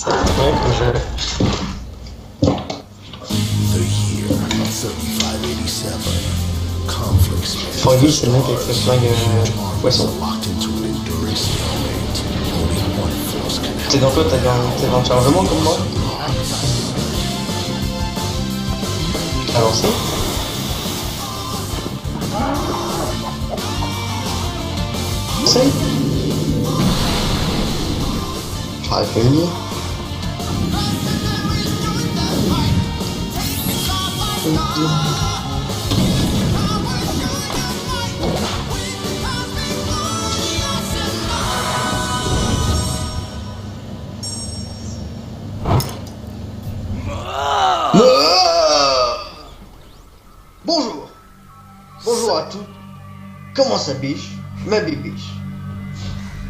Ça fait que je... Froggy, c'est le mec avec le flingue poisson. T'es dans quoi? T'es dans le chargement comme moi? Avancez. C'est. J'aurais pu me dire. Bonjour. Bonjour à tous. Comment ça biche? Ma bibiche.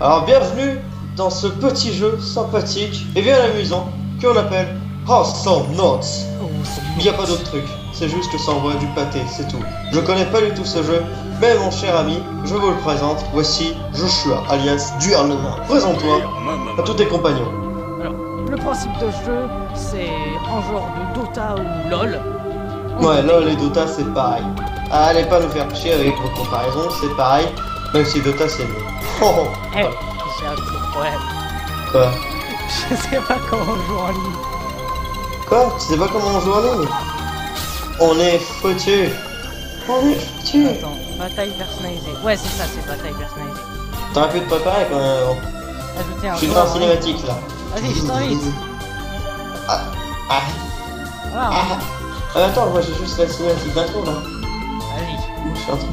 Alors bienvenue dans ce petit jeu sympathique et bien amusant qu'on appelle Awesome Notes. Il n'y a pas d'autre truc, c'est juste que ça envoie du pâté, c'est tout. Je connais pas du tout ce jeu, mais mon cher ami, je vous le présente. Voici Joshua, alias Duerlemin. Présente-toi à tous tes compagnons. Alors, le principe de ce jeu, c'est un genre de Dota ou LOL. Ouais, LOL et Dota c'est pareil. Allez pas nous faire chier avec vos comparaisons, c'est pareil, même si Dota c'est mieux. Oh, oh. Eh, j'ai un petit problème. Quoi? Je sais pas comment on joue en ligne. Quoi? Tu sais pas comment on joue en ligne? On est foutu. On est foutu. Attends, bataille personnalisée. Ouais, c'est ça, c'est bataille personnalisée. T'aurais pu te préparer quand même avant. Ajouter un Je suis joueur dans en la ligne. cinématique là. Vas-y, je t'invite. Ah, ah, Voilà, ah. Ah, attends, moi j'ai juste la cinématique d'intro là. vas-y. Je suis un truc.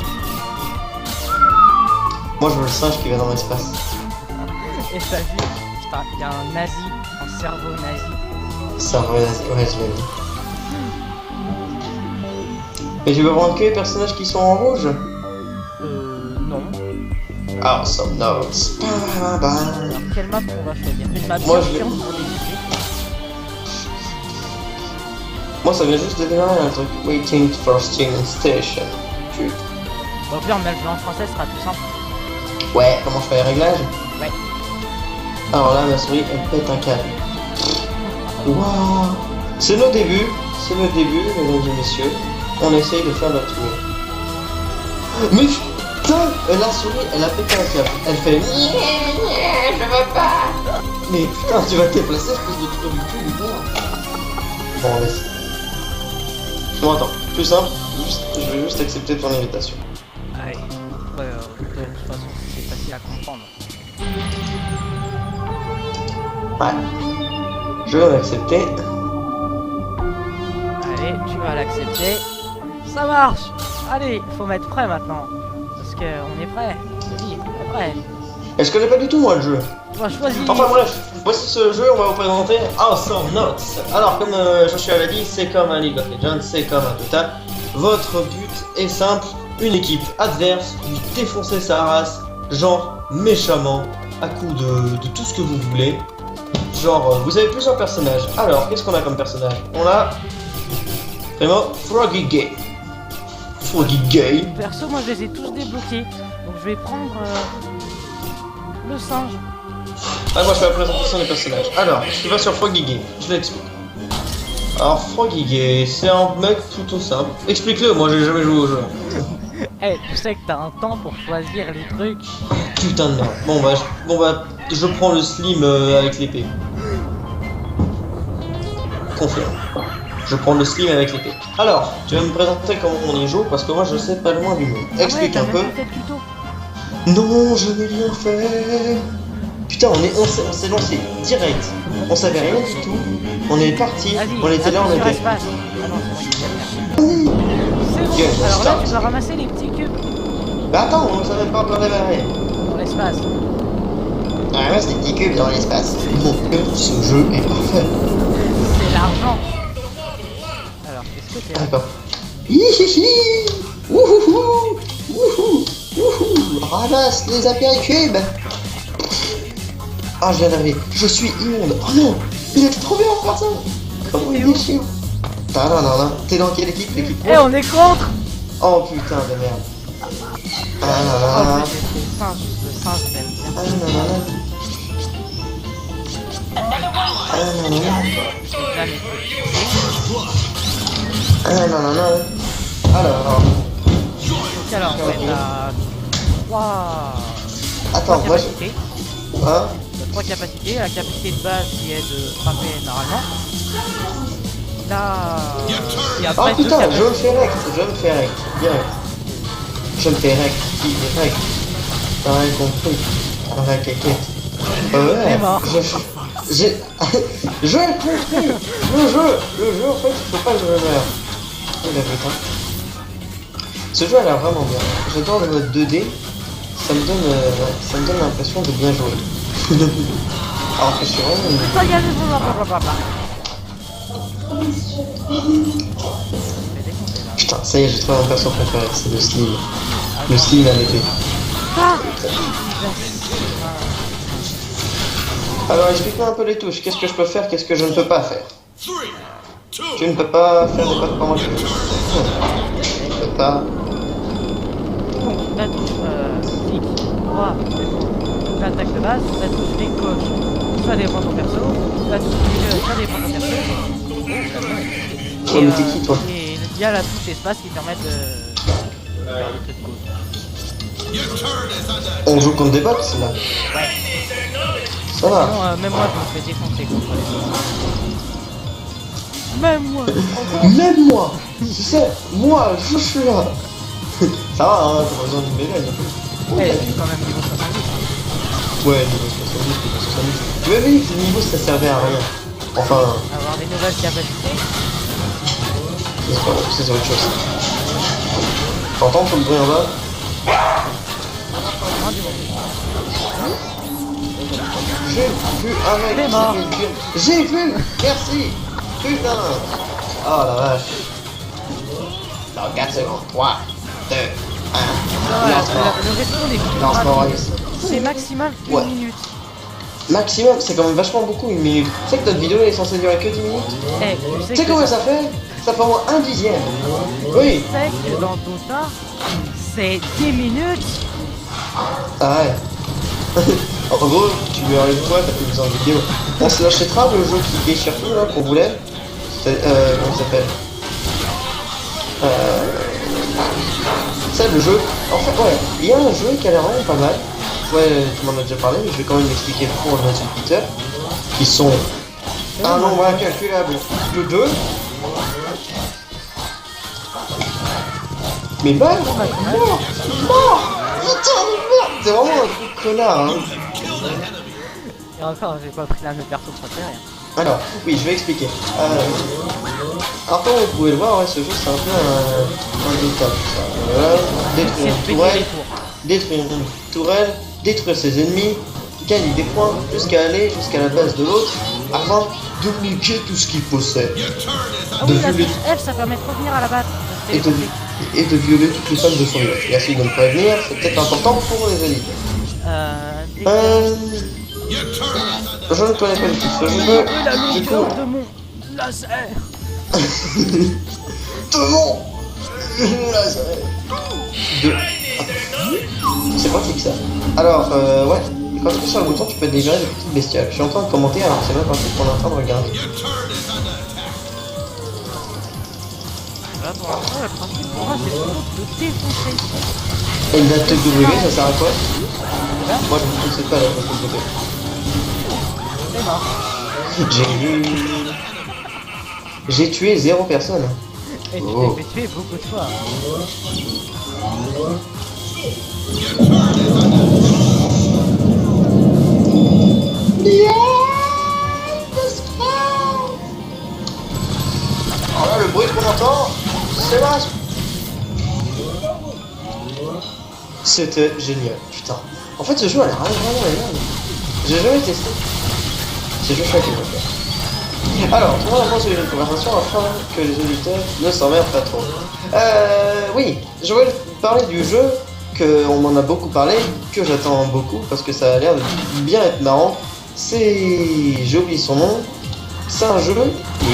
Moi je veux le singe qui va dans l'espace. Et t'as vu, putain, il y a un nazi, un cerveau nazi. Ça va, ouais, je l'ai vu. Et tu veux prendre que les personnages qui sont en rouge? Non. Awesome Notes. Alors, quelle map on va choisir? Une map Moi, bien je chiante l'ai- pour débuter. Moi ça vient juste de démarrer un truc. Waiting for Steam Station. Putain. Bon, au pire, on met le jeu en français, ce sera plus simple. Ouais, comment je fais les réglages? Ouais. Alors là, ma souris, elle pète un câble. Waouh! C'est nos débuts, mesdames et messieurs. On essaye de faire notre mieux. Mais putain, la souris, elle a pété un câble. Elle fait je veux pas. Mais putain, tu vas te déplacer, espèce de truc du cul, du merde. Bon, laisse. Bon, attends, plus simple, je vais juste accepter ton invitation. Allez. Ouais, de toute façon, c'est facile à comprendre. Ouais. Je vais l'accepter. Allez, tu vas l'accepter. Ça marche. Allez, faut mettre prêt maintenant. Parce que on est prêt. Vas-y, on est prêt. Et je connais pas du tout moi le jeu. On va choisir. Enfin bref, voici ce jeu, on va vous présenter Awesome Notes. Alors comme Joshua l'a dit, c'est comme un League of Legends, c'est comme un Dota. Votre but est simple, une équipe adverse, lui défoncer sa race, genre méchamment, à coup de tout ce que vous voulez. Genre, vous avez plusieurs personnages. Alors, qu'est-ce qu'on a comme personnage? On a vraiment Froggy Gay. Froggy Gay. Perso, moi je les ai tous débloqués. Donc je vais prendre le singe. Ah, moi je fais la présentation des personnages. Alors, tu vas sur Froggy Gay, je l'explique. Alors, Froggy Gay, c'est un mec plutôt simple. Explique-le, moi j'ai jamais joué au jeu. Eh, tu sais que t'as un temps pour choisir les trucs. Putain de merde. Bon bah, je prends le slim avec l'épée. Confirme. Je prends le slim avec l'épée. Alors, tu vas me présenter comment on y joue parce que moi je sais pas loin du monde. Explique Ah un ouais, peu. t'as même pas fait de tuto. Non, je n'ai rien fait. Putain, on s'est lancé direct. On savait rien du tout. On est parti. Vas-y, On était là, on appuie sur était. espace. Ah non, c'est moi qui vais faire. Yes, C'est bon. Alors là, start. tu dois ramasser les petits cubes Bah attends, on savait pas encore démarrer. dans l'espace. Ah ouais, c'est des petits cubes dans l'espace. Mon dieu, ce jeu est parfait. C'est l'argent. Alors, qu'est-ce que c'est? D'accord. Hihihi. Wouhouhou. Wouhou. Wouhou. Ramasse les apéricubes. Ah, je viens d'arriver. Je suis immonde. Oh non, il était trop bien en personne. Comment il est chiant. Non. T'es dans quelle équipe? L'équipe Eh, on est contre. Oh putain de merde. En plus, c'est le singe j'aime bien. non, non, non. Jamais. Ah, non, non, non. Alors, Donc alors, ouais, t'as 3 attends, moi je... capacités. Hein? T'as 3 capacités. La capacité de base qui est de frapper normalement. Là... Et Oh après, deux putain, capacités. je me fais rect, direct. Je me fais direct. T'as rien compris. La caquette. C'est mort. J'ai... je l'ai compris. Le jeu, en fait, il faut pas que je meure. Oh la putain. Ce jeu a l'air vraiment bien. J'adore le mode 2D. Ça me donne l'impression de bien jouer. Alors que je suis vraiment... Ça y est, blablabla. Putain, ça y est, j'ai trouvé mon perso préféré, c'est le Slim. Le Slim à l'épée. Ah. Alors explique-moi un peu les touches, qu'est-ce que je peux faire, qu'est-ce que je ne peux pas faire. Tu ne peux pas faire des pas de commande. Tu ne peux pas... Donc, la touche clic droit, l'attaque de base, la touche clic gauche, ça dépend de ton perso, la touche milieu, ça dépend de ton perso. Oh, mais t'es qui, toi? Et il y a la touche espace qui permet de faire des trucs cool. On joue contre des bots, là. Ouais. Ça va. Sinon, même moi, je me fais défoncer contre les bots. Même moi. Même moi. Tu sais, moi, je suis là. Ça va, hein, t'as pas besoin d'une médaille. Ouais, je suis quand même niveau 70. Ouais, niveau 70, niveau 70. Tu m'avais dit que le niveau ça servait à rien. Enfin, Avoir des nouvelles capacités. c'est autre chose. T'entends tout le bruit en bas? Moins du monde. J'ai vu un mec Il est qui mort. fait une cure. J'ai vu. Merci. Putain. Oh la vache. Dans 4 secondes. 3, 2, 1. Lancement. Le respawn est plus Lancement rapide. race. C'est maximum une Ouais. minute. Maximum, c'est quand même vachement beaucoup, une minute. Tu sais que notre vidéo elle est censée durer que 10 minutes? Eh, Tu sais combien ça fait? Ça fait au moins un dixième. Oui. Tu sais que dans Dota, c'est 10 minutes. Ah ouais. En gros, tu lui enlèves toi, t'as plus besoin de vidéo. On se l'achètera le jeu qui déchire tout là qu'on voulait. Comment ça s'appelle? C'est le jeu. En fait, ouais, il y a un jeu qui a l'air vraiment pas mal. Ouais, tu m'en as déjà parlé, mais je vais quand même l'expliquer pour nos auditeurs. Qui sont un nombre incalculable de 2. Mais mort! Mort! Putain, mais mort! C'est vraiment un truc connard, hein. Et encore, j'ai pas pris la même perso préférée. Alors, oui, je vais expliquer. Alors, comme vous pouvez le voir, ouais, ce jeu c'est un peu un Dota, tout ça. Voilà, détruire C'est une péter tourelle, les tours. détruire une tourelle, détruire ses ennemis, gagner des points jusqu'à aller jusqu'à la base de l'autre, afin de niquer tout ce qu'il possède. Ah De oui, la violer, touche F, ça permet de revenir à la base. et de violer toutes les femmes de son œuvre. Merci de me prévenir, c'est peut-être important pour les élites. Je ne connais pas du tout ce jeu. La Du coup, longueur de mon laser. tout le monde. Deux. C'est pratique ça. Alors, ouais, quand tu appuies sur le bouton, tu peux délivrer des petites bestioles. Je suis en train de commenter alors que c'est même pas un truc qu'on est en train de regarder. Là, pour l'instant, le principe pour moi, c'est plutôt de défoncer. Et la TW, ça sert à quoi? Moi, je ne sais pas la TW. C'est mort. J'ai tué 0 personne. Et tu Oh. t'es fait tuer beaucoup de fois. Alors là, le bruit qu'on entend, c'est vache. C'était génial, putain. En fait, ce jeu a l'air vraiment énorme. J'ai jamais testé. C'est juste ça qui me fait. Alors, trouvons la fin sur les jeux de conversation afin que les auditeurs ne s'emmerdent pas trop. Oui, je voulais parler du jeu, qu'on m'en a beaucoup parlé, que j'attends beaucoup parce que ça a l'air de bien être marrant. J'ai oublié son nom. C'est un jeu, oui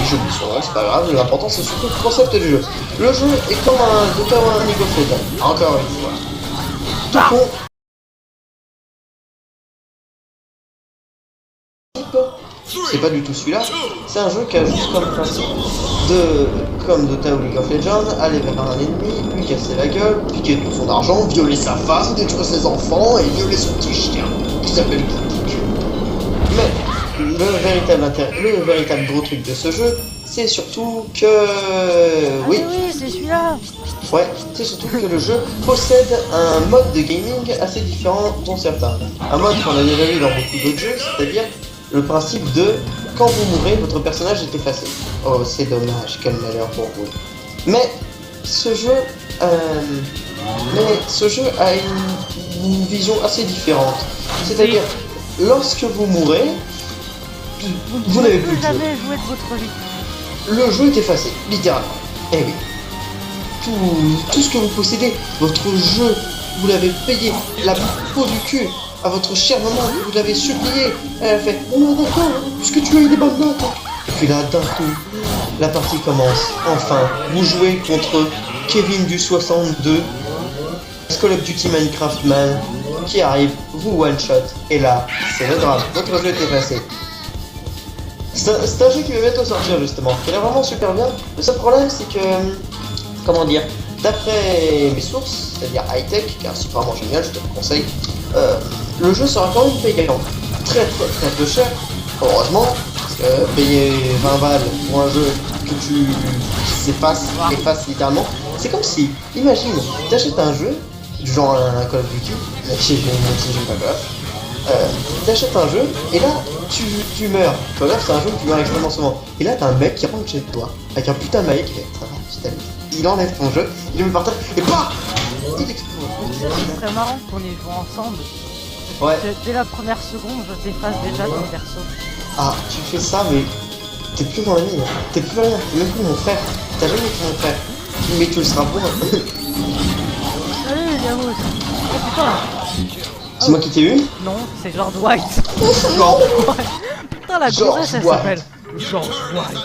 j'oublie son nom, c'est pas grave, l'important c'est surtout le concept du jeu. Le jeu est comme un Dota ou un League of Legends, encore une fois. Tout con. c'est pas du tout celui-là. C'est un jeu qui a juste comme principe comme Dota ou League of Legends, aller vers un ennemi, lui casser la gueule, piquer tout son argent, violer sa femme, détruire ses enfants et violer son petit chien, qui s'appelle Critique. Mais le véritable gros truc de ce jeu, c'est surtout que... Oui, c'est celui-là. Ouais, c'est surtout que le jeu possède un mode de gaming assez différent dont certains. Un mode qu'on a déjà vu dans beaucoup d'autres jeux, c'est-à-dire le principe de quand vous mourrez, votre personnage est effacé. Oh, c'est dommage, quel malheur pour vous. Mais ce jeu a une vision assez différente. C'est-à-dire, lorsque vous mourrez, vous n'avez plus de jeu. Jamais joué de votre vie. Le jeu est effacé, littéralement. Eh oui. Tout ce que vous possédez, votre jeu, vous l'avez payé, la peau du cul à votre chère maman, vous l'avez supplié. Elle a fait « Oh d'accord, puisque tu as eu des bonnes notes. » Et puis là, d'un coup, la partie commence. Enfin, vous jouez contre Kevin du 62, Call of Duty Minecraft Man, qui arrive, vous one-shot. Et là, c'est le drame, votre jeu est effacé. C'est un jeu qui va bientôt sortir justement. Il est vraiment super bien. Le seul problème c'est que, comment dire, d'après mes sources, c'est-à-dire high-tech, car c'est vraiment génial, je te le conseille, le jeu sera quand même payant. Très peu cher, heureusement, parce que payer 20 balles pour un jeu que tu effaces littéralement, c'est comme si, imagine, tu achètes un jeu, du genre un Call of Duty, même si j'aime pas Call of, t'achètes un jeu et là tu meurs. Call of c'est un jeu où tu meurs extrêmement souvent. Et là t'as un mec qui rentre chez toi avec un putain de maillet qui fait ça va, je t'aime. Il enlève ton jeu, il le met par terre et bah il explose. C'est très marrant qu'on ait joué ensemble. Ouais. Dès la première seconde, je t'efface déjà ton perso. Ah tu fais ça mais t'es plus dans la ligne, t'es plus rien, t'es même plus mon frère. T'as jamais été mon frère. Mais tu le seras pour. Salut Yamos. Oh putain. C'est moi qui t'ai eu? Non, c'est George White. Non. Putain, la George gonzesse, elle White. s'appelle George White.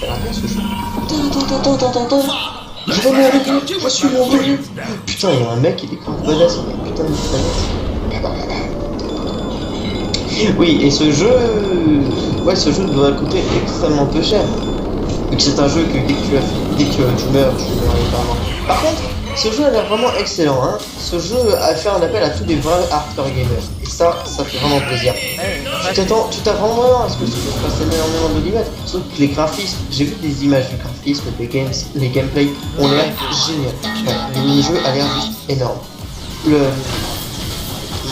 Ça a rien ce jeu. Attends. Je remets avec lui, je suis mon jeu. Putain, il y a un mec, il est grave badass, putain de oui, et ce jeu... Ouais, ce jeu doit coûter extrêmement peu cher. Et que c'est un jeu que dès que tu meurs, tu meurs évidemment. Par contre, ce jeu a l'air vraiment excellent, hein. Ce jeu a fait un appel à tous les vrais hardcore gamers. Et ça fait vraiment plaisir. Tu t'attends à ce que ce jeu fasse énormément de millimètres. Sauf que les graphismes, j'ai vu des images du graphisme, les gameplays ont l'air génial. Ouais, les mini-jeux a l'air juste énorme.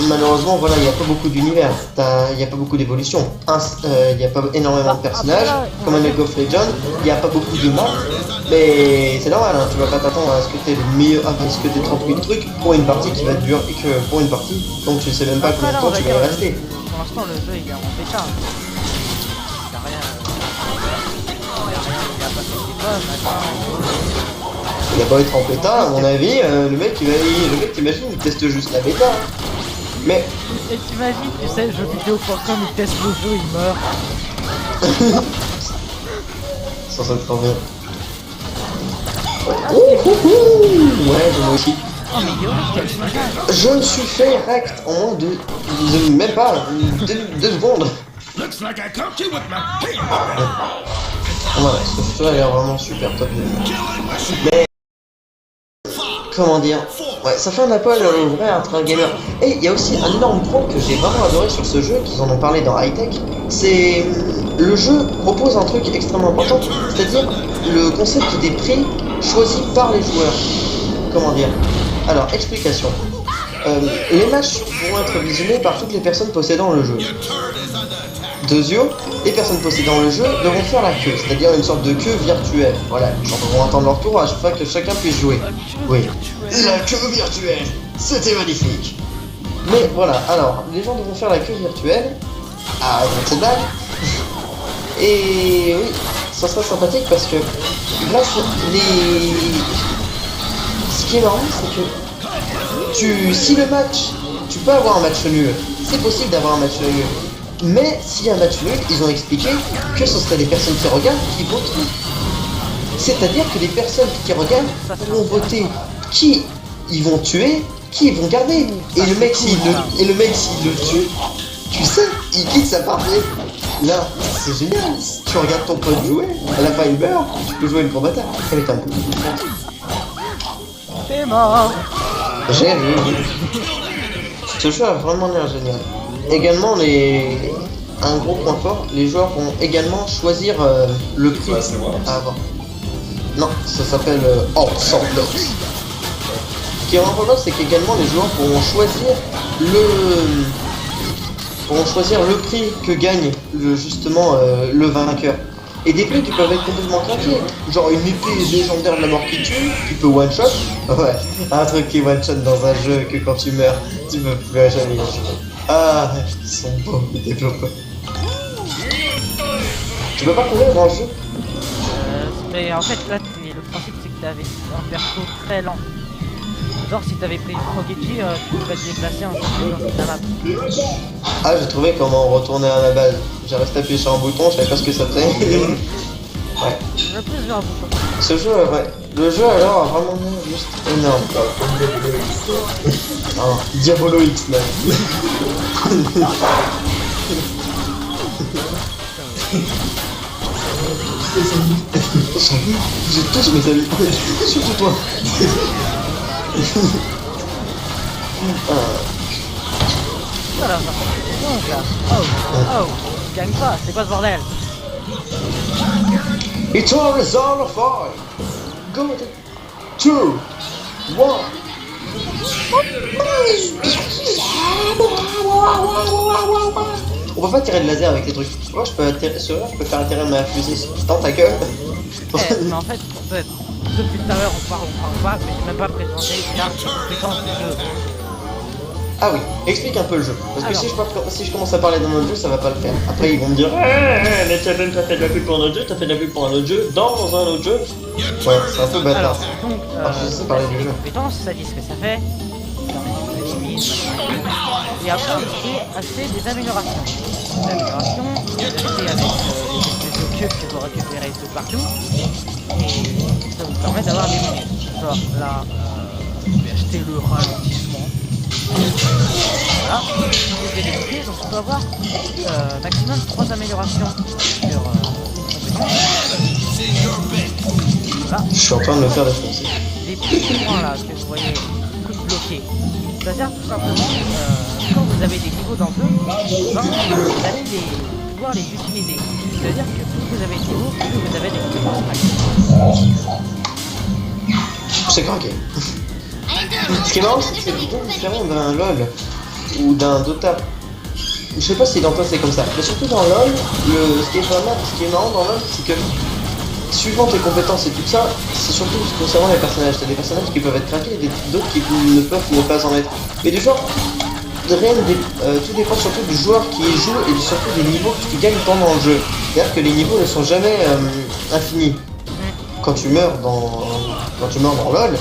Malheureusement, voilà, il n'y a pas beaucoup d'univers, il n'y a pas beaucoup d'évolution. Il n'y a pas énormément de personnages, comme un League of Legends, il n'y a pas beaucoup de maps, mais c'est normal, hein, tu vas pas t'attendre à ce que tu aies le meilleur, à ce que tu aies 30 000 trucs pour une partie qui va te durer, et que pour une partie, donc tu sais même pas combien de temps tu vas y rester. Pour l'instant, le jeu il est en bêta. Il n'y a rien. Il a pas fait des bonnes, Il va pas être en bêta, à mon avis, le mec t'imagine, il teste juste la bêta. Mais... Et t'imagines, tu sais, jeuxvideo.com, il teste le jeu, il meurt. Ça serait trop bien. Ouais, moi aussi. Oh mais yo, quel image. Je me suis fait rect en moins de même pas 2 secondes. Voilà, ce jeu a l'air vraiment super top. Mais comment dire, ouais, ça fait un appel au vrai hardcore gamer. Et il y a aussi un énorme point que j'ai vraiment adoré sur ce jeu, qu'ils en ont parlé dans High Tech, c'est le jeu propose un truc extrêmement important, c'est-à-dire le concept des prix choisis par les joueurs. Comment dire? Alors, explication. Les matchs vont être visionnés par toutes les personnes possédant le jeu. Deuxièmement, les personnes possédant le jeu devront faire la queue, c'est-à-dire une sorte de queue virtuelle. Voilà, les gens devront attendre leur tour à chaque fois que chacun puisse jouer. Oui, la queue virtuelle, c'était magnifique. Mais voilà, alors, les gens devront faire la queue virtuelle. Ah, donc c'est blague. Et oui, ça sera sympathique parce que grâce les... Ce qui est marrant, c'est que si le match, tu peux avoir un match nul, c'est possible d'avoir un match nul. Mais s'il y a un match nul, ils ont expliqué que ce serait les personnes qui regardent qui voteront. C'est-à-dire que les personnes qui regardent vont voter qui ils vont tuer, qui ils vont garder. Et le mec s'il le tue, Tu sais, il quitte sa partie. Là, c'est génial. Tu regardes ton pote jouer, à la fin il meurt, tu peux jouer le combattant. Elle est un peu. T'es mort. J'ai vu. Ce jeu a vraiment l'air génial. Également, un gros point fort, les joueurs vont également choisir le prix à avoir. Non, ça s'appelle Ensemble. Ce qui est vraiment c'est qu'également les joueurs pourront choisir le prix que gagne justement le vainqueur. Et des prix qui peuvent être complètement craqués. Genre une épée légendaire de la mort qui tue, qui peut one shot. Ouais, un truc qui one shot dans un jeu que quand tu meurs, tu peux plus jamais y jouer. Ah, ils sont beaux les développeurs. Tu peux pas courir dans le jeu? Mais en fait là le principe c'est que t'avais un perso très lent. Genre si t'avais pris Progetti, tu pouvais te déplacer un peu dans la map. Ah, j'ai trouvé comment retourner à la base. J'ai resté appuyé sur un bouton, je savais pas ce que ça faisait. Ouais. Je plus vers un bouton. Ce jeu, ouais. Le jeu alors a vraiment l'air juste énorme. Oh, Diabolo X même. J'ai tous mes amis. Surtout toi. Voilà, donc là. Oh, gagne pas, c'est quoi ce bordel? It's all is all of five. Go 2, 1. On peut pas tirer de laser avec les trucs. Moi je peux atterrir sur là, je peux faire atterrir ma fusée dans ta gueule. Mais en fait, depuis tout à l'heure on parle pas, mais j'ai même pas présenté les compétences du jeu. Ah oui, explique un peu le jeu. Parce que Alors. si je commence à parler dans notre jeu, ça va pas le faire. Après ils vont me dire mais t'as fait de la pub pour un autre jeu, t'as fait de la pub pour un autre jeu, dans un autre jeu. Ouais, c'est un peu bâtard. Alors, donc, je sais parler du jeu. compétences, ça dit ce que ça fait. Et après, c'est acheter des améliorations. Les améliorations, vous les achetez avec les espèces de cubes que vous récupérez de partout. Et ça vous permet d'avoir des bonus. Genre là, vous pouvez acheter le ralentissement. Voilà, vous pouvez les cliquer, donc on peut avoir maximum 3 améliorations sur une compétence. Voilà. Je suis en train de me faire défoncer. Les petits points là que vous voyez bloqués, c'est-à-dire tout simplement quand vous avez des niveaux dans le jeu, ben, vous allez pouvoir les utiliser. C'est-à-dire que plus vous avez de niveaux, plus vous avez des compétences. C'est craqué. Ce qui est marrant, c'est que c'est plutôt différent d'un LoL ou d'un Dota. Je sais pas si dans toi c'est comme ça, mais surtout dans LoL, ce qui est marrant dans LoL, c'est que suivant tes compétences et tout ça, c'est surtout concernant les personnages. T'as des personnages qui peuvent être craqués et d'autres qui ne peuvent ne pas en être. Mais du genre, tout dépend surtout du joueur qui y joue et surtout des niveaux que tu gagnes pendant le jeu. C'est-à-dire que les niveaux ne sont jamais infinis. Quand tu meurs dans LoL,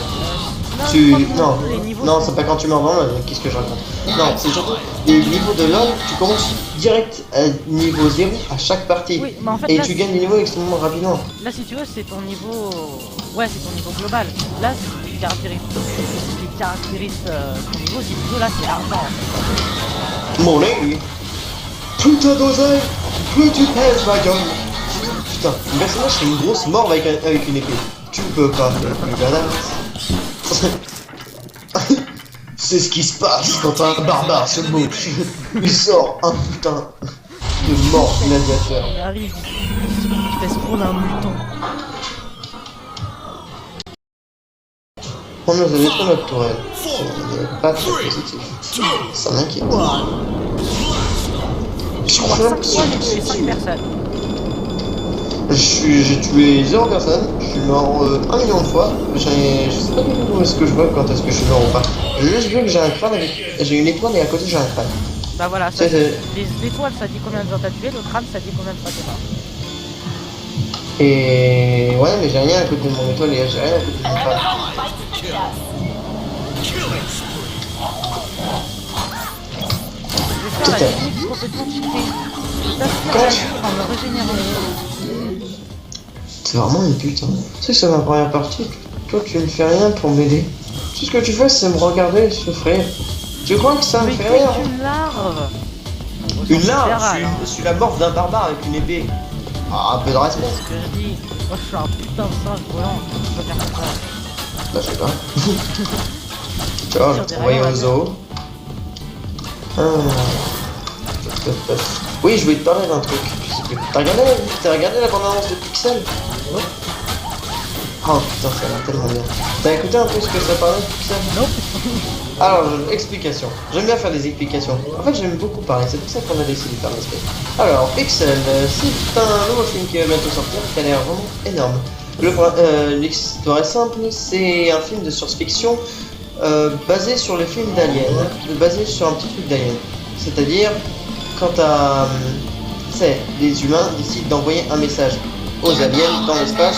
non, c'est pas quand tu meurs dans LoL, qu'est-ce que je raconte? Non, c'est surtout les niveaux de LoL, tu commences direct à niveau 0 à chaque partie. Oui, mais en fait, et là, tu gagnes des niveaux extrêmement rapidement. Là, si tu veux, c'est ton niveau. Ouais, c'est ton niveau global. Là, ce qui caractérise ton niveau, si tu veux, là, c'est l'argent. Mon nez, plus t'as dosé, plus tu pèses ma gueule. Putain, le personnage c'est une grosse mort avec une épée. Tu peux pas faire plus badass. C'est ce qui se passe quand un barbare se bouge. Il sort un putain de mort gladiateur. Il arrive, il fait spawn un mutant. On nous a détruit notre tourelle. C'est pas très positif. Ça m'inquiète. J'ai tué 5 personnes. J'ai tué 0 personnes, je suis mort 1 million de fois, je sais pas du tout où est-ce que je vois quand est-ce que je suis mort ou pas. J'ai juste vu que j'ai un crâne j'ai une étoile et à côté j'ai un crâne. Bah voilà, l'étoile ça dit combien de gens t'as tué, le crâne ça dit combien de fois t'es mort. Et ouais, mais j'ai rien à côté de mon étoile et j'ai rien à côté de mon crâne. Je vais faire la technique complètement cheatée. T'aspires en me régénérant. C'est vraiment une pute, hein. Tu sais, c'est ma première partie, toi tu ne fais rien pour m'aider. Tout ce que tu fais c'est me regarder souffrir. Tu crois que ça me fait rien? Mais t'es une larve. Une sens larve, littéral, hein. je suis la morte d'un barbare avec une épée. Ah, un peu de respect. Ce que je dis, moi je suis un putain de singe volant, je peux faire comme ça. Bah, je sais pas. Tu vois, je vais t'envoyer au zoo. Ah. Oui, je voulais te parler d'un truc. Je sais plus. T'as regardé la bande-annonce de Pixel? Non. Oh putain, ça a l'air tellement bien. T'as écouté un peu ce que ça parlait de Pixel? Non. Alors, explication. J'aime bien faire des explications. En fait, j'aime beaucoup parler, c'est pour ça qu'on a décidé de faire l'espèce. Alors, Pixel, c'est un nouveau film qui va bientôt sortir, qui a l'air vraiment énorme. L'histoire est simple, c'est un film de science-fiction basé sur les films d'Alien, basé sur un petit truc d'Alien. C'est-à-dire, quand les humains décident d'envoyer un message aux aliens dans l'espace,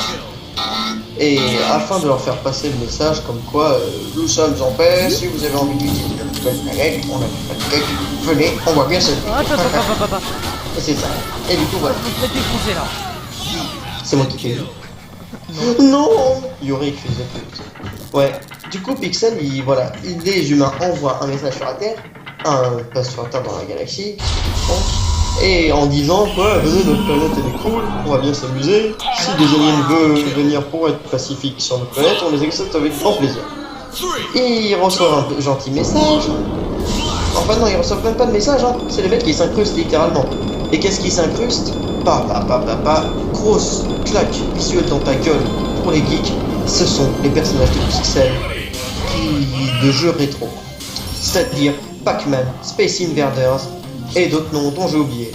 et afin de leur faire passer le message comme quoi nous sommes en paix, si vous avez envie d'utiliser notre nouvelle planète, on a pas de tête, venez, on voit bien ça. Et c'est ça. Et du coup voilà. Vous êtes défoncé là. C'est moi qui t'ai dit. Non, Yorick faisait plus. Ouais. Du coup Pixel, les humains envoient un message sur la Terre, passe sur la Terre dans la galaxie, et en disant quoi, venez, notre planète elle est cool, on va bien s'amuser. Si des aliens veulent venir pour être pacifiques sur notre planète, on les accepte avec grand plaisir. Et ils reçoivent un gentil message. Enfin non, ils reçoivent même pas de message, hein. C'est les mecs qui s'incrustent littéralement. Et qu'est-ce qui s'incruste? Grosse claque visuelle dans ta gueule pour les geeks. Ce sont les personnages de Pixel de jeux rétro. C'est-à-dire Pac-Man, Space Invaders et d'autres noms dont j'ai oublié.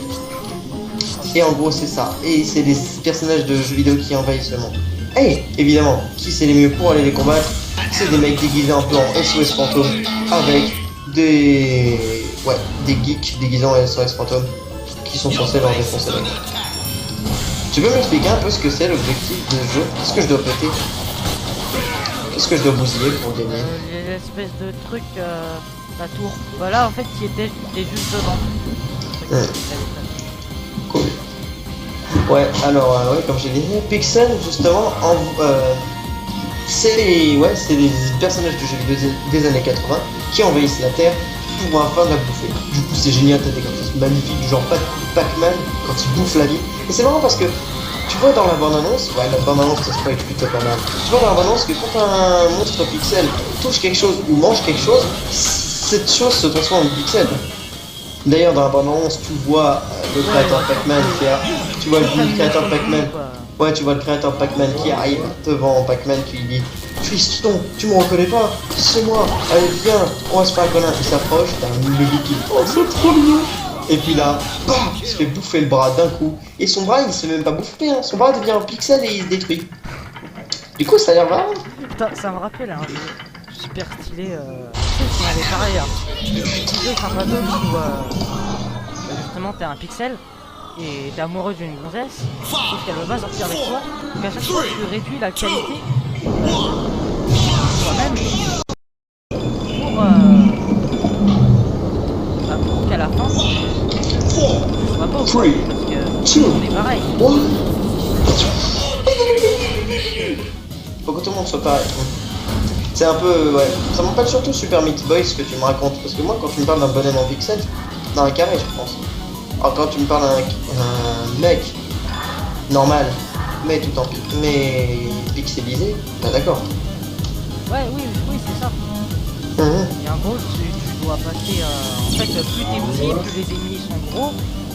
Et en gros c'est ça. Et c'est des personnages de jeux vidéo qui envahissent le monde. Et évidemment, qui c'est les mieux pour aller les combattre? C'est des mecs déguisés un peu en SOS fantôme avec des geeks déguisés en SOS fantôme qui sont censés leur défoncer la gueule. Tu peux m'expliquer un peu ce que c'est l'objectif de jeu? Qu'est-ce que je dois péter? Qu'est-ce que je dois bousiller pour gagner? L'espèce de truc, la tour. Voilà, en fait, il était juste devant. Cool. Ouais, alors, comme j'ai dit, Pixel, justement, c'est des personnages de jeux vidéo des années 80 qui envahissent la Terre pour afin de la bouffer. Du coup, c'est génial, t'as des graphismes magnifiques, du genre Pac-Man quand il bouffe la vie. Et c'est marrant parce que tu vois dans la bande-annonce, la bande-annonce ça spoil plutôt pas mal. Tu vois dans la bande-annonce que quand un monstre pixel touche quelque chose ou mange quelque chose, cette chose se transforme en pixel. D'ailleurs dans la bande-annonce tu vois le créateur de Pac-Man tu vois le créateur de Pac-Man. Ouais, tu vois le créateur de Pac-Man qui arrive devant Pac-Man qui lui dit Triston, tu me reconnais pas? C'est moi, allez viens, on va se faire un câlin. Il s'approche, t'as un bébé qui oh c'est trop mignon. Et puis là, bah, il se fait bouffer le bras d'un coup. Et son bras, il se fait même pas bouffer, hein. Son bras devient un pixel et il se détruit. Du coup, ça a l'air marrant. Putain, ça me rappelle un jeu super stylé. Tu sais ce qu'on avait parlé, hein. Tu sais, c'est un bateau où justement t'es un pixel et t'es amoureux d'une gonzesse, sauf qu'elle veut pas sortir avec toi. Donc à chaque fois, tu réduis la qualité toi-même pour qu'à la fin, tu sois pas au fond, parce que on est pareil. Faut que tout le monde soit pareil. C'est un peu, ça m'appelle surtout Super Meat Boy ce que tu me racontes. Parce que moi, quand tu me parles d'un bonhomme en pixel, dans un carré, je pense. Alors quand tu me parles d'un mec normal, mais tout en pixelisé, bah d'accord. Ouais, oui, c'est ça. Et en gros, tu dois passer. En fait, plus t'es petit, plus les ennemis sont gros.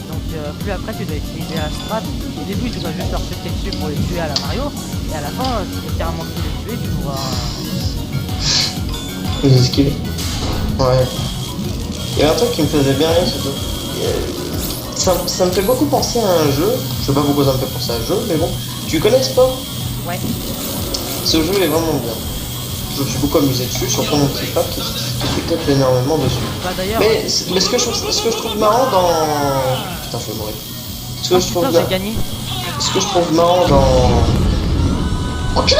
Donc, plus après, tu dois utiliser la strat. Au début, tu dois juste leur sauter dessus pour les tuer à la Mario. Et à la fin, tu peux carrément plus les tuer. Tu dois. Les esquiver. Ouais. Il y a un truc qui me faisait bien rire, surtout. Ça me fait beaucoup penser à un jeu. Je sais pas pourquoi ça me fait penser à un jeu, mais bon. Tu connais Sport? Ouais. Ce jeu est vraiment bien. Je me suis beaucoup amusé dessus, surtout mon petit frère qui peut-être énormément dessus. Bah, mais ce que je trouve marrant dans... Putain, je vais mourir. Ce que je trouve j'ai gagné. Ce que je trouve marrant dans... Oh putain,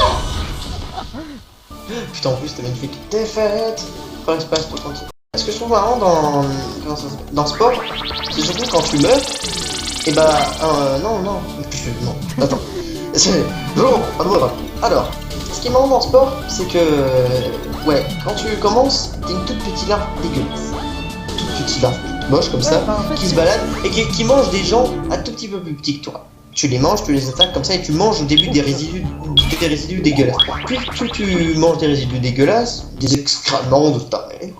en plus, c'était magnifique. Défaite. Par espace, tout entier. Ce que je trouve marrant dans Sport, c'est surtout quand tu meurs, et bah... non, attends. Alors, ce qui est marrant dans Sport, c'est que... quand tu commences, t'es une toute petite larve dégueulasse. Toute petite larve. moches comme ça, bah, en fait, qui se c'est- baladent et qui mangent des gens un tout petit peu plus petits que toi. Tu les manges, tu les attaques comme ça et tu manges au début des résidus dégueulasses. Puis plus tu manges des résidus dégueulasses, des excréments de ta mère,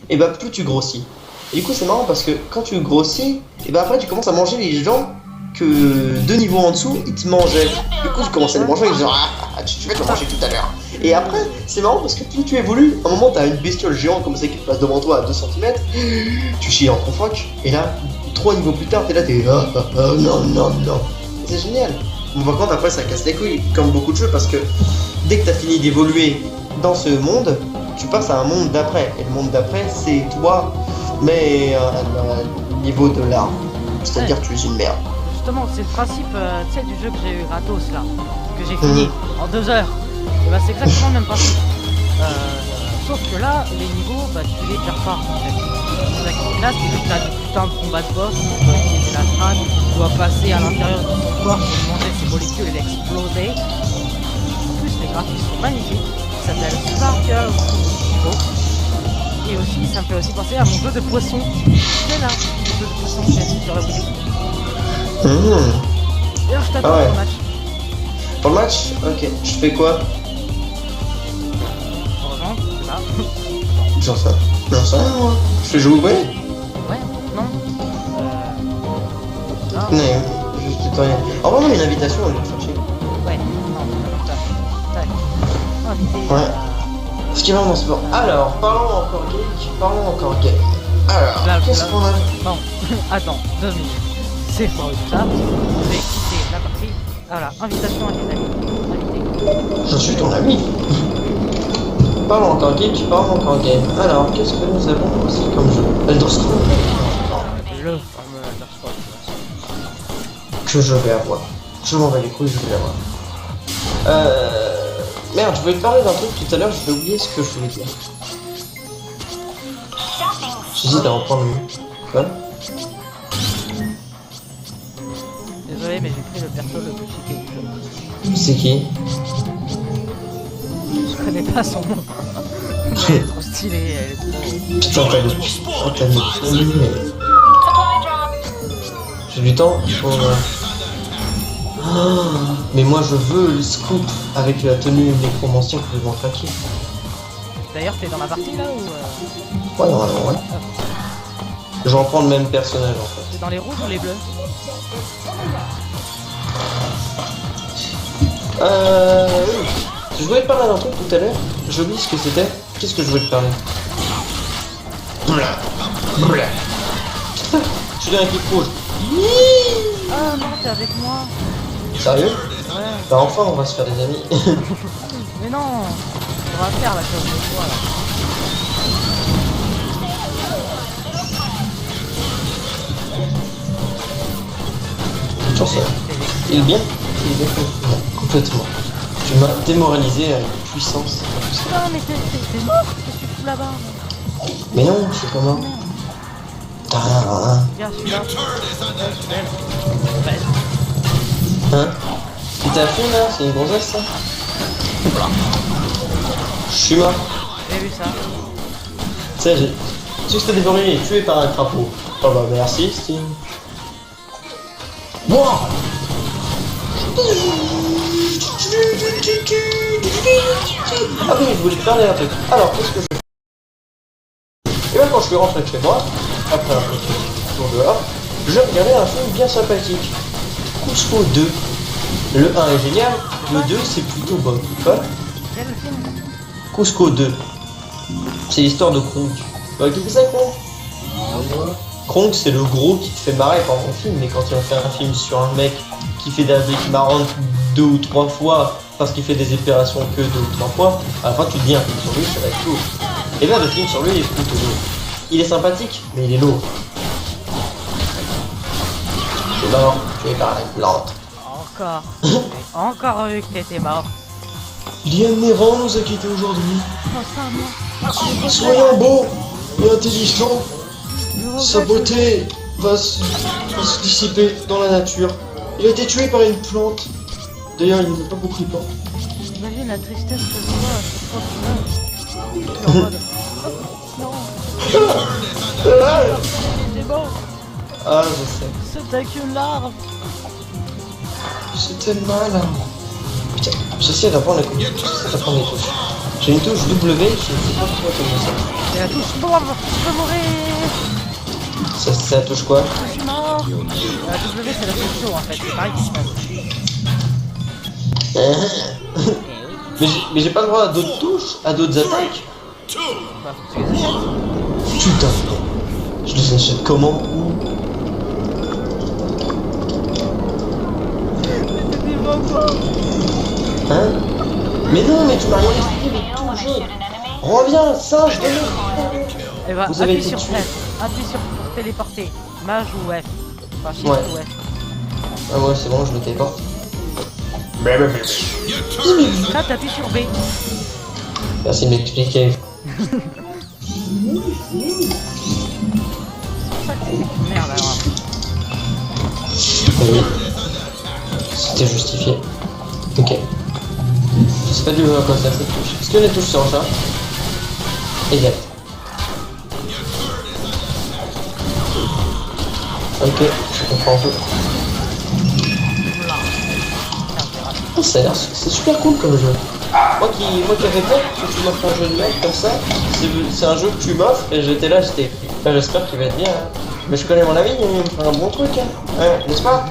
et bah plus tu grossis. Et du coup c'est marrant parce que quand tu grossis, et bah après tu commences à manger les gens que deux niveaux en dessous ils te mangeaient. Du coup tu commences à les manger et genre tu vas te manger tout à l'heure. Et après c'est marrant parce que plus tu évolues, à un moment t'as une bestiole géante comme ça qui te passe devant toi à 2 cm, tu chies en ton phoque, et là 3 niveaux plus tard t'es là non non non. C'est génial. Bon, par contre après ça casse les couilles comme beaucoup de jeux parce que dès que t'as fini d'évoluer dans ce monde, tu passes à un monde d'après. Et le monde d'après c'est toi mais au niveau de l'art. C'est-à-dire que tu es une merde. Justement, c'est le principe tu sais, du jeu que j'ai eu gratos là, que j'ai fini en 2 heures. Et bah c'est exactement le même principe. Sauf que là, les niveaux, bah tu les gères pas en fait. Là, c'est juste que t'as du putain de combat de boss, tu dois utiliser la strat, tu dois passer à l'intérieur de son corps pour manger ses molécules et l'exploser. En plus, les graphismes sont magnifiques. Ça s'appelle Sparkle Hero. Et aussi, ça me fait aussi penser à mon jeu de poisson. C'est là, le jeu de poisson que j'ai sur la Wii U. D'ailleurs, je t'attends pour le match. Pour le match? Ok. Je fais quoi? Heureusement, c'est là. J'en sais rien, moi. Je fais jouer? Ouais, non. Non. Non, juste rien. Envoie-moi une invitation, on va chercher. Ouais, non, tac. Invité. Ouais. Ce qui est vraiment sport. Alors, parlons encore game. Alors, Là, qu'est-ce qu'on a? Bon, attends, 2 minutes. C'est pas tout ça. Je vais quitter la partie. Voilà, invitation à tes amis. Je suis ton ami. Parlons encore game. Alors, qu'est-ce que nous avons aussi comme jeu? Elder Scrolls. Le fameux Elder Scrolls. Que je vais avoir. Je m'en bats les couilles, je vais l'avoir. Merde, je voulais te parler d'un truc tout à l'heure, je vais oublier ce que je voulais dire. J'hésite à reprendre le... Quoi? Désolé, mais j'ai pris le perso le plus chiqué du jeu. C'est qui? Je connais pas son nom. Elle est trop stylée, elle est trop... Putain, t'as mis... J'ai du temps pour... mais moi je veux le scoop avec la tenue nécromancien que je vais en craquer. D'ailleurs, t'es dans la partie là ou... Ouais, normalement, ouais. Je reprends le même personnage en fait. T'es dans les rouges ou les bleus? Oui. Je voulais te parler d'un truc tout à l'heure. J'ai oublié ce que c'était. Qu'est-ce que je voulais te parler? Je suis dans un clip rouge. Ah non, t'es avec moi. Sérieux? Ouais. Bah enfin on va se faire des amis. Mais non, on va faire la chose de toi là. Sur ça. Il est bien? Il est bien fait. Non, complètement. Tu m'as démoralisé avec puissance. Putain, mais t'es mort. Qu'est-ce que tu fous là-bas? Mais non, je suis pas mort. T'as rien. Regarde celui-là. Hein? Tu t'as fait là? C'est une grossesse ça? Je suis mort. J'ai vu ça. Tu sais, j'ai... Tu sais que c'était dévoré et tué par un crapaud. Oh bah merci Steam. Wow. Ah oui, je voulais te parler un truc. Alors, qu'est-ce que je fais? Et bien quand je suis rentré chez moi, après un petit tour dehors, je regardais un film bien sympathique. Cusco 2. Le 1 est génial, le 2 c'est plutôt bon. Quoi? Quel film? Cusco 2. C'est l'histoire de Kronk. Qui fait ça, Kronk? Kronk, c'est le gros qui te fait marrer pendant le film, mais quand ils ont fait un film sur un mec qui fait des répliques marrantes 2 ou 3 fois parce qu'il fait des opérations que 2 ou 3 fois, à la fin tu te dis un film sur lui, ça va être lourd. Et là, le film sur lui est plutôt lourd. Il est sympathique, mais il est lourd. C'est mort, tu es par la plante. Encore. J'ai encore vu que t'étais mort. Liane Néran nous a quittés aujourd'hui. Oh ça, moi. Soyons beaux et intelligents. Sa beauté va se dissiper dans la nature. Il a été tué par une plante. D'ailleurs, il n'était pas beaucoup de plantes. Imagine la tristesse que je vois à chaque fois que je meurs. En mode... Oh, non. bon. Ah, je sais. C'était qu'une larve. C'était malin. Putain, j'essaie d'apprendre les touches. J'ai une touche W, je ne sais pas pourquoi comment ça. Et la touche bombe, je peux mourir. Ça touche quoi? Je suis mort. La W c'est la touche chaud en fait, c'est pareil qui se passe. Mais j'ai pas le droit à d'autres touches, à d'autres attaques. Bah faut que tu les achètes. Putain. Je les achète comment? Où? Hein? Mais non, mais tu m'as rien expliqué de tout le jeu. Reviens, singe, Et bah, Vous avez appuie été sur tué. F, appuie sur pour téléporter. Mage ou F. Enfin, shift Ouais. ou F. Ah ouais, c'est bon, je me téléporte. Là, t'appuies sur B. Merci de m'expliquer. Merde alors. Oui. C'était justifié. Ok. Je sais pas du tout à quoi ça cette touche. Est-ce que les touches sont ça? Exact. Ok, je comprends un peu. Oh, ça a l'air, c'est super cool comme jeu. Moi qui avais peur que tu m'offres un jeu de mec comme ça, c'est un jeu que tu m'offres et j'étais là, j'espère qu'il va être bien. Hein. Mais je connais mon ami, il me fera un bon truc, hein. N'est-ce pas?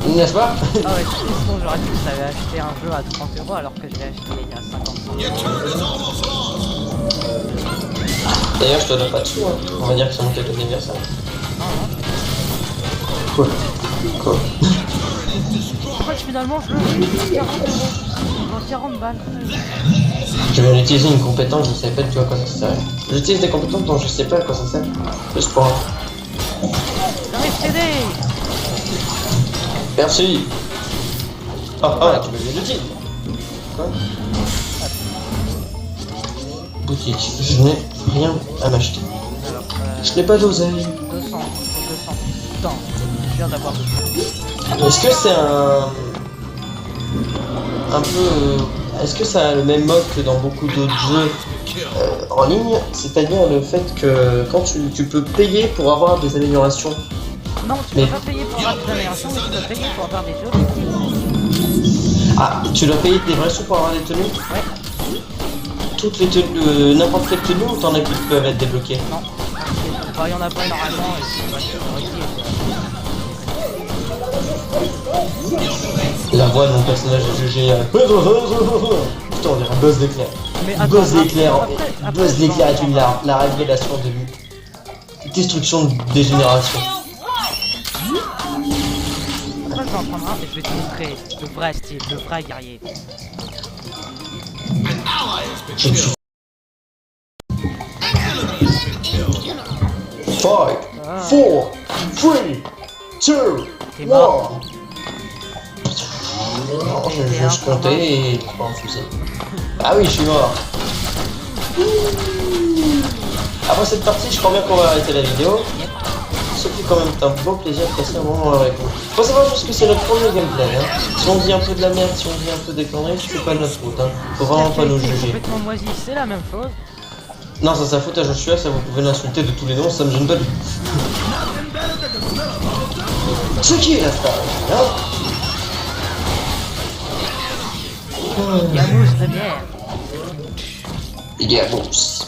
N'est-ce pas? Ah ouais, c'est bon, j'aurais dit que tu avais acheté un jeu à 30 € alors que je l'ai acheté il y a 50 €. D'ailleurs, je te donne pas de sous, hein. On va dire que c'est mon cadeau d'anniversaire. Non, non. Cool. Cool. En fait, finalement, je le joue 40 €. Dans 40 balles. Je viens d'utiliser une compétence, je sais pas du tout à quoi ça sert. J'utilise des compétences dont je sais pas à quoi ça sert. Juste pour... J'arrive t'aider. Merci. Ah, tu me viens de dire. Quoi? Boutique. Je n'ai rien à m'acheter. Alors, Je n'ai pas d'oseille. 200. Putain, je viens d'avoir 200. Est-ce que c'est un peu... Est-ce que ça a le même mode que dans beaucoup d'autres jeux en ligne? C'est-à-dire le fait que quand tu peux payer pour avoir des améliorations. Non, tu peux pas payer pour avoir des améliorations, mais tu peux payer pour avoir des jeux. Ah, tu dois payer des vrais sous pour avoir des tenues? Ouais. Toutes les tenues, n'importe quelle tenue ou t'en as qui peuvent être débloquées? Non. Bah, il y en a pas normalement, et c'est pas La voix de mon personnage est jugée. Putain, on dirait un buzz d'éclair. Mais attends, Buzz d'éclair. après, Buzz d'éclair est attends, une la révélation de destruction des générations. Après, je vais en prendre un et je vais te montrer le vrai style, le vrai guerrier. Je me suis... 5, 4, 3, 2, 1. T'es mort. Non, je comptais et pas en fusée. Ah oui, je suis mort. Après cette partie, je crois bien qu'on va arrêter la vidéo. Ce qui est quand même un bon plaisir de passer un moment avec vous. Faut savoir juste que c'est notre premier gameplay. Hein. Si on dit un peu de la merde, si on dit un peu des conneries, c'est pas de notre faute. Hein. Faut vraiment pas nous juger. Complètement moisi, c'est la même chose. Non, ça faute à Joshua, ça vous pouvez l'insulter de tous les noms, ça me gêne pas du tout. Ce qui est la star, hein? Yamousse de bière. Yamousse.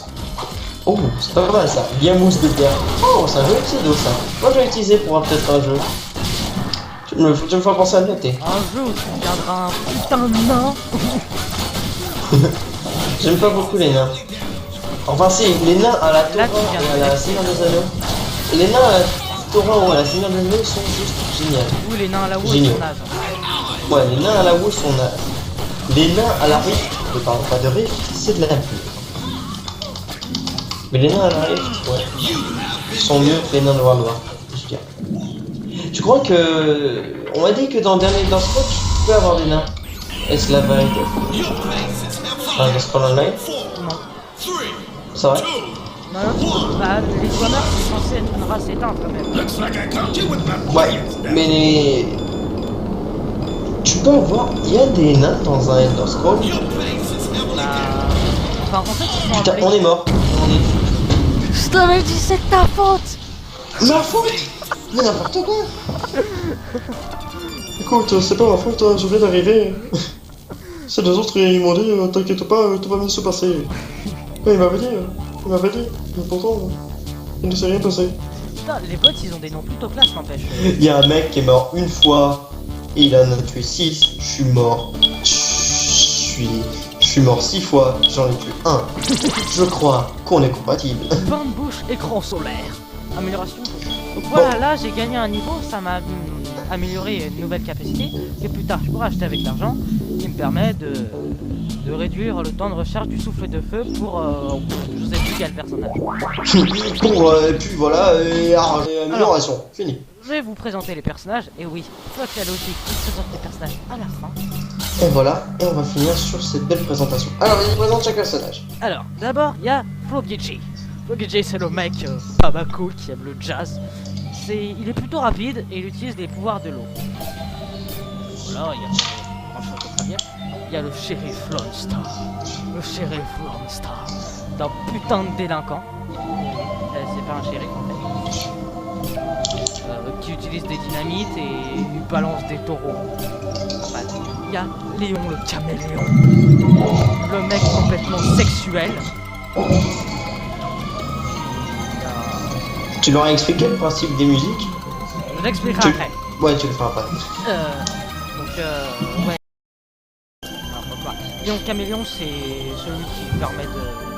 Oh, c'est pas mal ça. Yamousse de bière. Oh, c'est un joli pseudo ça. Moi je vais l'utiliser pour peut-être un jeu. Tu me fais penser à le noter. Un jour, tu deviendras un putain de nain. J'aime pas beaucoup les nains. Enfin si, les nains à la Torah Là, tu viens et à de la dire. Seigneur des Anneaux. Les nains à la Torah ou à la Seigneur des Anneaux sont juste géniaux. Ou les nains à la haut, Géniaux. son âge. Ouais, les nains à la WoW sont nazes. Les nains à la Rift, ne parlons pas de Rift, c'est de la pub. Mais les nains à la Rift, ouais, sont mieux que les nains de World of Warcraft, je dirais. Tu crois que... On m'a dit que dans le dernier Dark Scrolls, tu peux avoir des nains. Est-ce la vérité? Dans Dark Scrolls Online? Non. C'est vrai? Non, non, tu peux pas. Les Swammers, c'est censé être une race éteinte quand même. Ouais, mais tu peux avoir... Il y a des nains dans un Elder Scrolls. Bah... Enfin, en fait, ils sont Putain, appelés... on est mort. On est... Je t'avais dit, c'est de ta faute. Ma faute. Mais n'importe quoi. Écoute, c'est pas ma faute, hein, je viens d'arriver. C'est les autres, ils m'ont dit, t'inquiète pas, tout va bien se passer. Mais il m'avait dit, mais pourtant, il ne s'est rien passé. Putain, les bots ils ont des noms plutôt classe, n'empêche. Il y a un mec qui est mort une fois, et il en a tué 6, je suis mort. Je suis mort 6 fois, j'en ai tué 1. Je crois qu'on est compatibles. Bain de bouche, écran solaire. Amélioration. Donc voilà, là j'ai gagné un niveau, ça m'a amélioré une nouvelle capacité que plus tard je pourrai acheter avec l'argent qui me permet de réduire le temps de recharge du souffle de feu pour je sais plus quel personnage. Et puis voilà, et amélioration, fini. Je vais vous présenter les personnages, et oui, toi la logique, je présente les personnages à la fin. Et voilà, et on va finir sur cette belle présentation. Alors, il présente chaque personnage. Alors, d'abord, il y a Flogeji. Flogeji, c'est le mec pas mal cool qui aime le jazz. Il est plutôt rapide et il utilise les pouvoirs de l'eau. Voilà, il y a... Franchement, très bien. Il y a le shérif Lonstar. Le shérif Lonstar. C'est un putain de délinquant. C'est pas un shérif en fait. Qui utilise des dynamites et il balance des taureaux. Enfin, il y a Léon le caméléon. Le mec complètement sexuel. Tu leur as expliqué le principe des musiques? Je l'expliquerai après. Ouais, tu le feras après. Ouais. Alors, pourquoi Léon Caméléon, c'est celui qui permet de...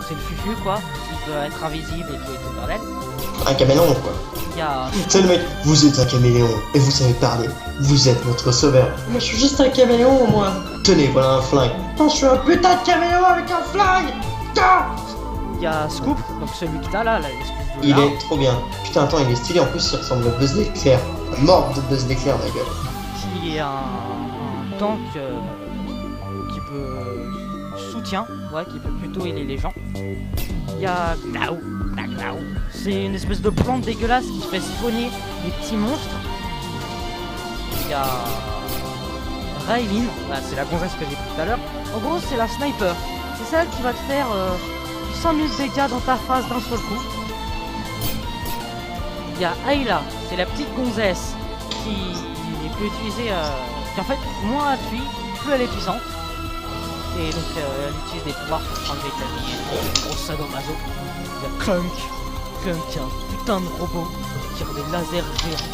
C'est le fufu, quoi. Il peut être invisible et tout le bordel. Un caméléon, quoi. Il y a... C'est le mec, vous êtes un caméléon et vous savez parler. Vous êtes notre sauveur. Moi, je suis juste un caméléon, moi. Tenez, voilà un flingue. Oh, je suis un putain de caméléon avec un flingue. Il y a Scoop, donc celui que t'as là, l'espèce de... Il est trop bien. Putain, attends, il est stylé. En plus, il ressemble à Buzz l'éclair. Mort de Buzz l'éclair, ma gueule. Qui est un tank qui peut... soutien, ouais, qui peut plutôt aider les gens. Il y a Gnaw. C'est une espèce de plante dégueulasse qui fait spawner des petits monstres. Il y a Raylin, bah, c'est la gonzesse que j'ai pris tout à l'heure. En gros, c'est la sniper. C'est celle qui va te faire 100 000 dégâts dans ta face d'un seul coup. Il y a Ayla, c'est la petite gonzesse qui peut utiliser, qui en fait, moins elle fuit, plus elle est puissante. Et donc elle utilise des pouvoirs pour prendre des claviers, des gros sadomaso. Il y a Clunk qui est un putain de robot qui tire des lasers géants.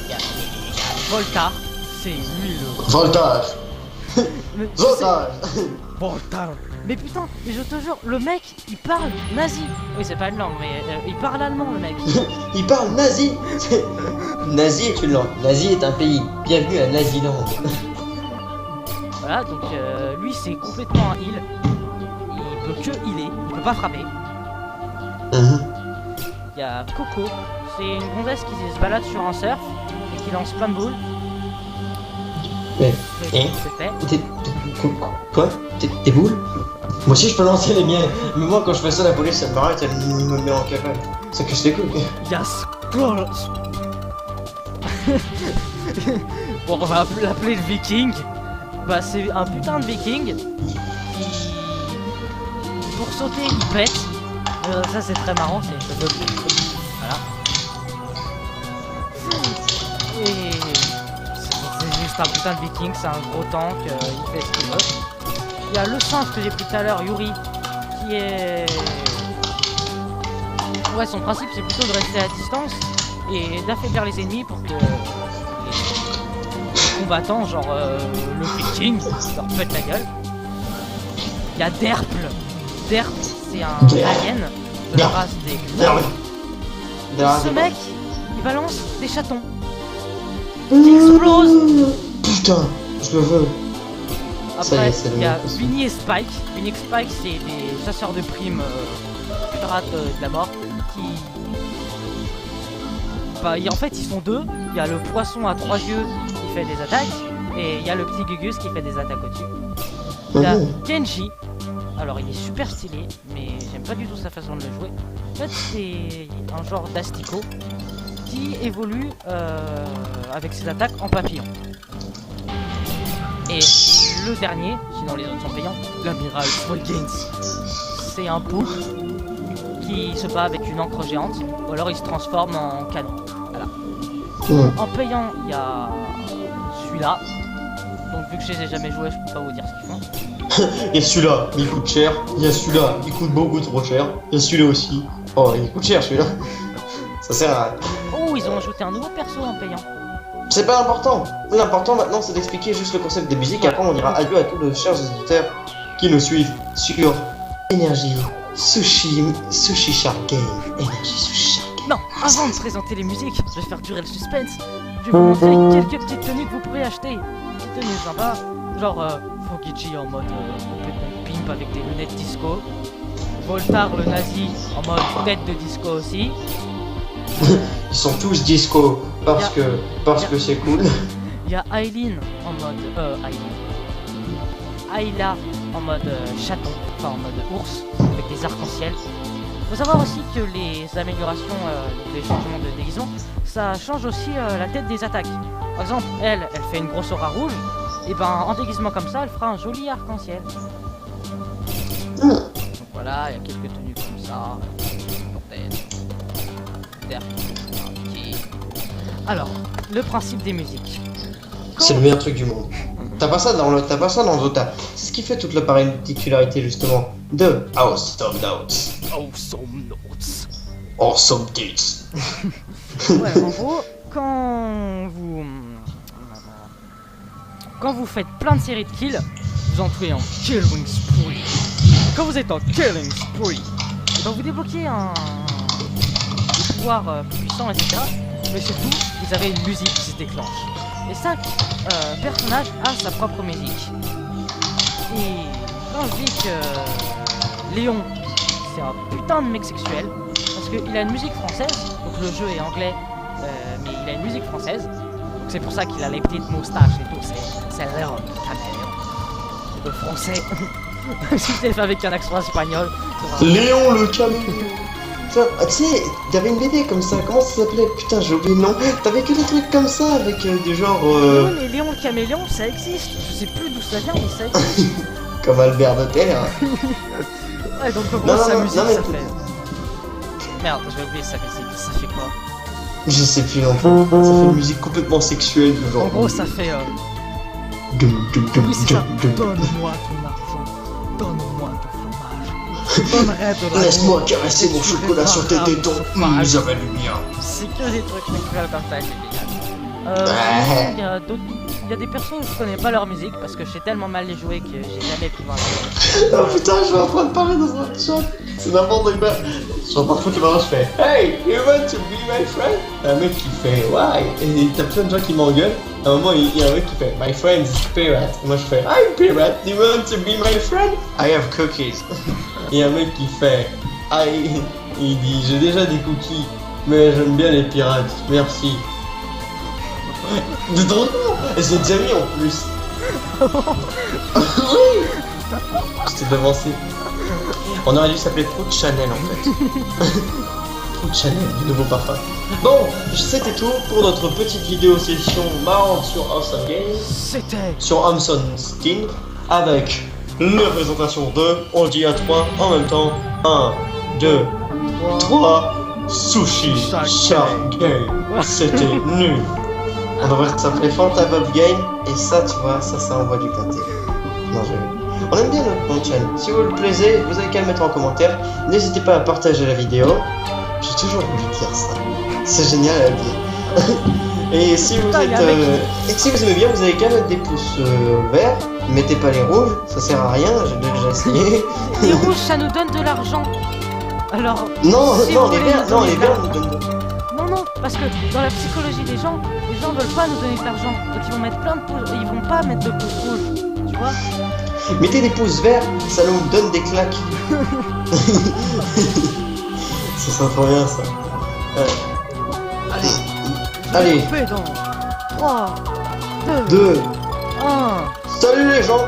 Il y a Voltar, c'est lui le... Voltage. Mais, Voltage. Voltar. Mais putain, mais je te jure, le mec, il parle nazi. Oui, c'est pas une langue, mais il parle allemand, le mec. Il parle nazi. Nazi est une langue. Nazi est un pays. Bienvenue à Naziland. Voilà, donc lui, c'est complètement un heal. Il peut que healer, il peut pas frapper. Il y a Coco, c'est une gonzesse qui se balade sur un surf et qui lance plein de boules. Quoi? Tes boules? Moi aussi je peux lancer les miennes, mais moi quand je fais ça la police elle m'arrête, elle me met en cavale. C'est que je t'écoute. Il y a Skrull. Bon, on va l'appeler le viking. Bah c'est un putain de viking qui... Pour sauter il pète. Ça c'est très marrant, c'est voilà. Et c'est juste un putain de viking, c'est un gros tank, il fait ce qu'il veut. Il y a le singe que j'ai pris tout à l'heure, Yuri, qui est... Ouais, son principe c'est plutôt de rester à distance et d'affaiblir les ennemis pour que les combattants, genre le viking, leur pète la gueule. Il y a Derple. Derp, c'est un alien de la race des... Ce mec, il balance des chatons. Qui explosent. Putain, je le veux. Après, il y a Vinny et Spike. Vinny et Spike, c'est des chasseurs de primes pirates de la mort qui... Bah, en fait, ils sont deux. Il y a le poisson à 3 yeux qui fait des attaques. Et il y a le petit Gugus qui fait des attaques au-dessus. Il y a Genji. Alors, il est super stylé, mais j'aime pas du tout sa façon de le jouer. En fait, c'est un genre d'asticot qui évolue avec ses attaques en papillon. Et le dernier, sinon les autres sont payants, l'amiral Fulgens. C'est un bouc qui qui se bat avec une encre géante, ou alors il se transforme en canon. Voilà. En payant, il y a celui-là. Donc vu que je les ai jamais joués, je peux pas vous dire ce qu'ils font. Il y a celui-là, il coûte cher. Il y a celui-là, il coûte beaucoup trop cher. Il y a celui-là aussi. Oh, il coûte cher celui-là. Ça sert à rien. Oh, ils ont ajouté un nouveau perso en payant. C'est pas important. L'important maintenant, c'est d'expliquer juste le concept des musiques. Après, on ira adieu à tous nos chers auditeurs qui nous suivent sur Énergie Sushi Shark Game. Énergie Sushi Shark Game. Non, avant de présenter les musiques, je vais faire durer le suspense. Je vais vous montrer quelques petites tenues que vous pourrez acheter. Des tenues sympas, genre Fogiji en mode complètement pimp avec des lunettes disco. Voltar le nazi en mode tête de disco aussi. Ils sont tous disco parce que c'est cool. Il y a Aileen en mode Ayla en mode chaton, enfin en mode ours avec des arcs-en-ciel. Faut savoir aussi que les améliorations, les changements de déguisement, ça change aussi la tête des attaques. Par exemple, elle fait une grosse aura rouge, et ben en déguisement comme ça, elle fera un joli arc-en-ciel. Donc voilà, il y a quelques tenues comme ça. Alors, le principe des musiques. C'est le meilleur truc du monde. T'as pas ça dans Dota. C'est ce qui fait toute la particularité justement de Awesome Notes. Awesome Notes. Awesome Tits. Ouais, en gros, quand vous faites plein de séries de kills, vous entrez en killing spree. Et quand vous êtes en killing spree, et ben vous débloquez des pouvoirs puissants, etc. Mais surtout, vous avez une musique qui se déclenche. Et chaque personnage a sa propre musique. Et quand je dis que Léon, c'est un putain de mec sexuel, parce qu'il a une musique française, donc le jeu est anglais, mais il a une musique française, donc c'est pour ça qu'il a les petites moustaches et tout, c'est Léon le français. Si je l'ai fait avec un accent espagnol. Léon le caméléon. Tu sais, t'avais une BD comme ça, comment ça s'appelait? Putain, j'ai oublié le nom. T'avais que des trucs comme ça avec des genres. Oui, mais Léon le caméléon, ça existe. Je sais plus d'où ça vient, mais ça existe. Comme Albert de Terre. Ouais, donc en gros, sa musique, ça fait. Merde, j'ai oublié sa musique, ça fait quoi? Je sais plus non plus. Ça fait une musique complètement sexuelle du genre. En gros, ça fait. Oui, c'est ça. Donne-moi ton argent, donne-moi ton fromage. Donnerai de la Laisse-moi caresser mon chocolat sur tes tétons. Ça va le bien. C'est que des trucs sexuels comme ça, c'est génial. Il y a des persos où je connais pas leur musique parce que je sais tellement mal les jouer que j'ai jamais pu voir la Oh putain, je suis en train de parler dans un chat. C'est n'importe quoi. Je suis en train de foutre le ballon, je fais Hey, you want to be my friend? Un mec qui fait Why? Et t'as plein de gens qui m'engueulent. À un moment, il y a un mec qui fait My friend is pirate. Et moi je fais I'm pirate, you want to be my friend? I have cookies. Et un mec qui fait il dit j'ai déjà des cookies, mais j'aime bien les pirates, merci. De trop con. Et c'est déjà mis en plus. Oui. Je t'ai devancé. On aurait dû s'appeler Fruit Chanel en fait. Fruit Chanel, du nouveau parfum. Bon, c'était tout pour notre petite vidéo session marrante sur Awesome Game. C'était sur Amson Steam avec la présentation de, on le dit à 3 en même temps. 1, 2, 3. Sushi Shark Game. C'était nul. On devrait s'appeler Fanta Bob Game, et ça, tu vois, ça envoie du pâté. Non, on aime bien notre chaîne. Si vous le plaisez, vous avez qu'à le mettre en commentaire. N'hésitez pas à partager la vidéo. J'ai toujours voulu dire ça. C'est génial à dire. Et si vous si vous aimez bien, vous avez qu'à mettre des pouces verts. Mettez pas les rouges, ça sert à rien, j'ai déjà essayé. Les rouges, ça nous donne de l'argent. Alors. Non, si les verts nous donnent. Non, parce que dans la psychologie des gens veulent pas nous donner de l'argent. Donc ils vont mettre plein de pouces, ils vont pas mettre de pouces rouges, tu vois. Mettez des pouces verts, ça nous donne des claques. Ça sera trop bien ça. Allez. Dans 3, 2, 2. 1. Salut les gens.